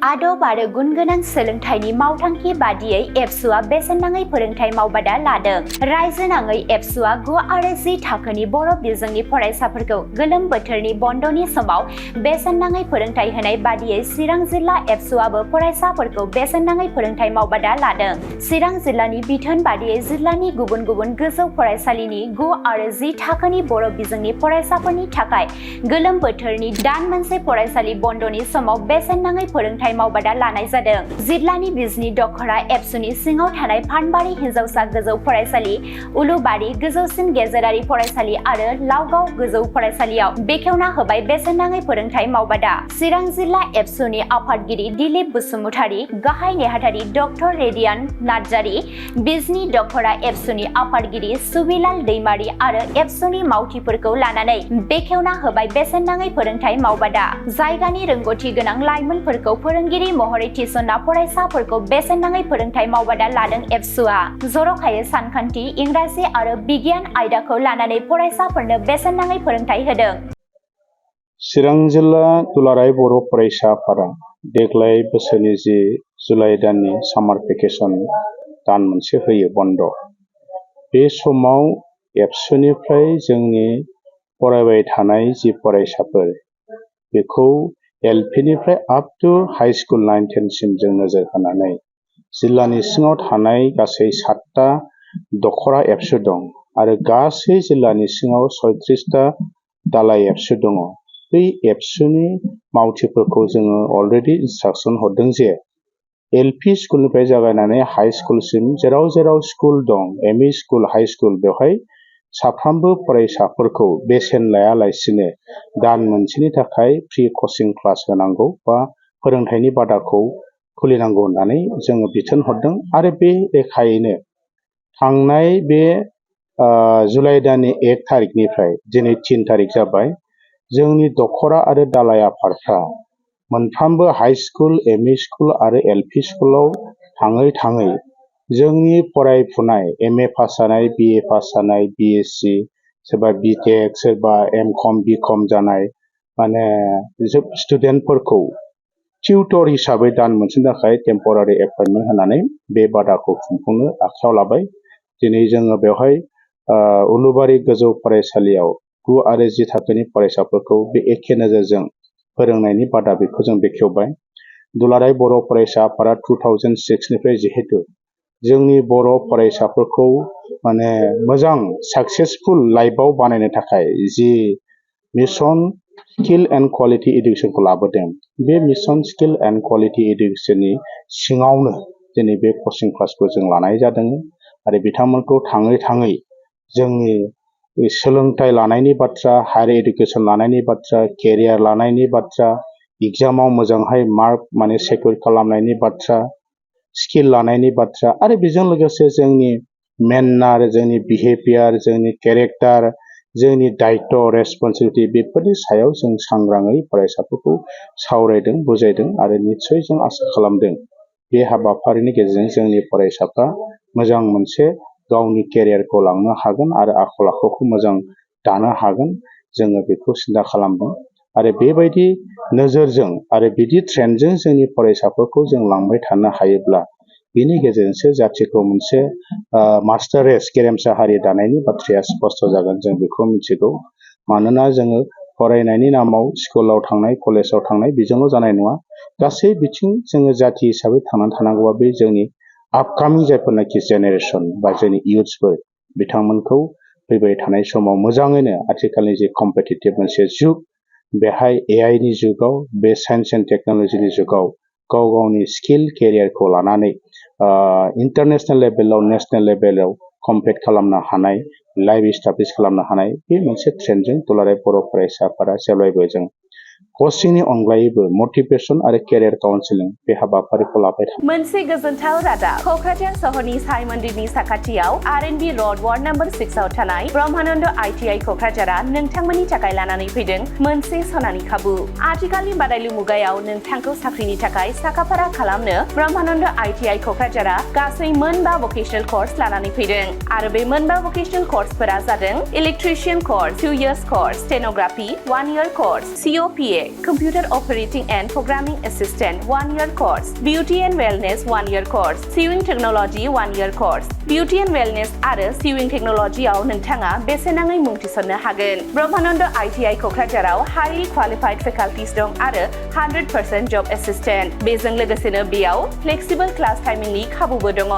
आदब आरो गुनगोनां सोलोंथाइनि मावथांखि बादियै एबसुआ बेसेन नाङै फोरोंथाइ मावबादा लादों। रायजो नाङै एबसुआ 9 आरो 10 थाखोनि बर' बिजोंनि फरायसाफोरखौ गोलोम बोथोरनि बन्दनि समाव बेसेन नाङै फोरोंथाइ होनाय बादियै चिरां जिल्ला एबसुआबो फरायसाफोरखौ बेसेन नाङै फोरोंथाइ मावबादा लादों। चिरां जिल्लानि बिथोन बादियै जिल्लानि गुबुन गुबुन गोजौ फरायसालिनि 9 आरो 10 थाखोनि बर' बिजोंनि फरायसाफोरनि थाखाय गोलोम बोथोरनि दान मोनसे फरायसालि बन्दनि समाव बेसेन नाङै फोरोंथाइ मावबादा लानाय जादों। जिल्लानि बिजनि दखरा एबसुनि सिङाव थानाय फानबारि हिनजावसा गोजौ फरायसालि, उलुबारि गोजौसिन गेजेरारि फरायसालि आरो लावगाव गोजौ फरायसालियाव बेखेवना होबाय बेसेन नाङै फोरोंथाइ मावबादा। चिरां जिल्ला एबसुनि आफादगिरि दिलीप बसुमतारी, गाहाय नेहाथारि डक्टर रेडियान नार्जारी, बिजनि दखरा एबसुनि आफादगिरि सुबिलाल दैमारी आरो एबसुनि मावथिफोरखौ लानानै बेखेवना होबाय बेसेन नाङै फोरोंथाइ मावबादा। जायगानि रोंगौथि गोनां लाइमोनफोरखौ फोरोंगिरि महरै थिसनना फरायसाफोरखौ बेसेन नाङै फोरोंथाइ मावबादा लादों एबसुआ। जर'खायै सानखान्थि, इंराजि आरो बिगियान आयदाखौ लानानै फरायसाफोरनो बेसेन नाङै फोरोंथाइ होदों। चिरां जिल्ला दुलाराय बर' फरायसा आफादा देग्लाय बोसोरनि जि जुलाइ दाननि सामार भेकेसन दान मोनसे होयो बन्द'। बे समाव एबसुनिफ्राय जोंनि फरायबाय थानाय जि फरायसाफोर बेखौ एलपिनिफ्राय आप टु हाइ स्कुल 9-10 सिम जों नोजोर होनानै जिल्लानि सिङाव थानाय गासै 7टा दखरा एबसु दं आरो गासै जिल्लानि सिङाव 36टा दालाय एबसु दङ। बै एबसुनि मावथिफोरखौ जोङो अलरेडि इन्सट्राकसन हरदों जे एलपि स्कुलनिफ्राय जागायनानै हाइ स्कुलसिम जेराव जेराव स्कुल दं, एमइ स्कुल, हाइ स्कुल, बेवहाय साफ्रोमबो फरायसाफोरखौ बेसेन लायालासिनो दान मोनसेनि थाखाय फ्रि कचिं क्लास होनांगौ बा फोरोंथाइनि बादाखौ खुलिनांगौ होननानै जोङो बिथोन हरदों। आरो बे लेखायैनो थांनाय बे जुलाइ दाननि 1 थारिखनिफ्राय दिनै 3 थारिख जाबाय, जोंनि दखरा आरो दालाय आफादफ्रा मोनफ्रोमबो हाइ स्कुल, एमइ स्कुल आरो एलपि स्कुलाव थाङै थाङै जोंनि फरायफुनाय एमए पास जानाय, बिए पास जानाय, बिएससि, सोरबा बिटेक, सोरबा एमकम, बिकम जानाय माने स्टुडेन्टफोरखौ टिउटर हिसाबै दान मोनसेनि थाखाय टेम्परारि एपइन्टमेन्ट होनानै बे बादाखौ खुंफुंनो आखायाव लाबाय। दिनै जोङो बेवहाय उलुबारि गोजौ फरायसालियाव 9 आरो 10 थाखोनि फरायसाफोरखौ बे एखे नोजोरजों फोरोंनायनि बादा बेखौ जों बेखेवबाय। दुलाराय बर' फरायसा आफादा 2006निफ्राय जिहेतु जोंनि बर' फरायसाफोरखौ माने मोजां साक्सेसफुल लाइफआव बानायनो थाखाय जि मिशन स्किल एन्ड क्वालिटि इडुकेसनखौ लाबोदों, बे मिशन स्किल एन्ड क्वालिटि इडुकेसननि सिङावनो दिनै बे कचिं क्लासखौ जों लानाय जादों आरो बिथांमोनखौ थाङै थाङै जोंनि सोलोंथाइ लानायनि बाथ्रा, हायार इडुकेसन लानायनि बाथ्रा, केरियार लानायनि बाथ्रा, एग्जामाव मोजांहाय मार्क माने सेक्युर खालामनायनि बाथ्रा, स्किल लानायनि बाथ्रा आरो बेजों लोगोसे जोंनि मेनार, जोंनि बिहेभियार, जोंनि केरेक्टार, जोंनि दायित्व रेसपन्सिबिलिटि बेफोरनि सायाव जों सांग्राङै फरायसाफोरखौ सावरायदों, बुजायदों आरो निस्सय जों आसा खालामदों बे हाबाफारिनि गेजेरजों जोंनि फरायसाफ्रा मोजां मोनसे गावनि केरियारखौ लांनो हागोन आरो आखल आखुखौ मोजां दानो हागोन। जोङो बेखौ सिन्था खालामदों आरो बेबायदि नोजोरजों आरो बिदि ट्रेन्डजों जोंनि फरायसाफोरखौ जों लांबाय थानो हायोब्ला बेनि गेजेरजोंसो जाथिखौ मोनसे मास्टार रेस गेरेमसा हारि दानायनि बाथ्राया स्पष्ट जागोन, जों बेखौ मिथिगौ। मानोना जोङो फरायनायनि नामाव स्कुलाव थांनाय, कलेजाव थांनाय बेजोंल' जानाय नङा, गासै बिथिं जोङो जाथि हिसाबै थांनानै थानांगौबा बे जोंनि आपकामिं जायफोरनाखि जेनेरेसन बा जोंनि इयुथ्सफोर बिथांमोनखौ फैबाय थानाय समाव मोजाङैनो आथिखालनि जे कम्पिटिटिभ मोनसे जुग, बेहाय एआइनि जुगाव, बे साइन्स एन्ड टेक्न'लजिनि जुगाव गाव गावनि स्किल केरियारखौ लानानै इन्टारनेसनेल लेभेलाव, नेसनेल लेभेलाव कम्पिट खालामनो हानाय, लाइफ इस्टाब्लिश खालामनो हानाय बे मोनसे ट्रेन्डजों दुलाराय बर' फरायसा आफादा जेब्लायबो जों कचिंनि अनगायैबो मटिभेसन आरो केरियार काउन्सिलिं बे हाबाफारिखौ लाबाय थादों। मोनसे गोजोनथाव रादाब, क'क्राझार सहरनि साइ मन्दिरनि साखाथियाव आर&बि र'ड वार्ड नम्बर 6 आव थानाय ब्रह्मानन्द ITI क'क्राझारआ नोंथांमोननि थाखाय लानानै फैदों मोनसे सनानि खाबु। आथिखालनि बादायलु मुगायाव नोंथांखौ साख्रिनि थाखाय साखाफारा खालामनो ब्रह्मानन्द ITI क'क्राझारआ गासै 9 भकेशनेल कर्स लानानै फैदों आरो बे 9 भकेशनेल कर्सफोरा जादों electrician course 2 years course, stenography 1 year course, COP CPA Computer Operating and Programming Assistant 1-year course, Beauty and Wellness 1-year course, Sewing Technology 1-year course, Beauty and Wellness आरो Sewing Technology आव नोंथाङा बेसेन नाङै मुं थिसननो हागोन। ब्रह्मानन्द ITI क'क्राझाराव highly qualified faculties दं आरो 100% job assistant। बेजों लोगोसेनो बेयाव flexible class timingनि खाबुबो दङ।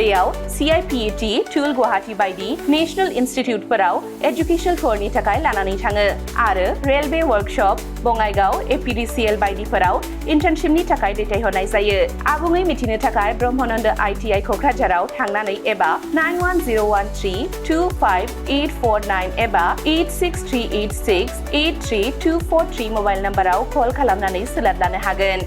बेयाव CIPET, टुल गुवाहाटी बायदि नेशनेल इनस्टिट्युटफोराव एजुकेशन टुरनि थाखाय लानानै थाङो आरो रेलवे वर्कशप, बङाइगाव, APDCL बायदिफोराव इन्टार्नशिपनि थाखाय दैथायहरनाय जायो। आबुङै मिथिनो थाखाय ब्रह्मानन्द ITI क'क्राझाराव थांनानै एबा 9101325849 एबा 863868324 मबाइल नम्बराव कल खालामनानै सोलाद लानो हागोन।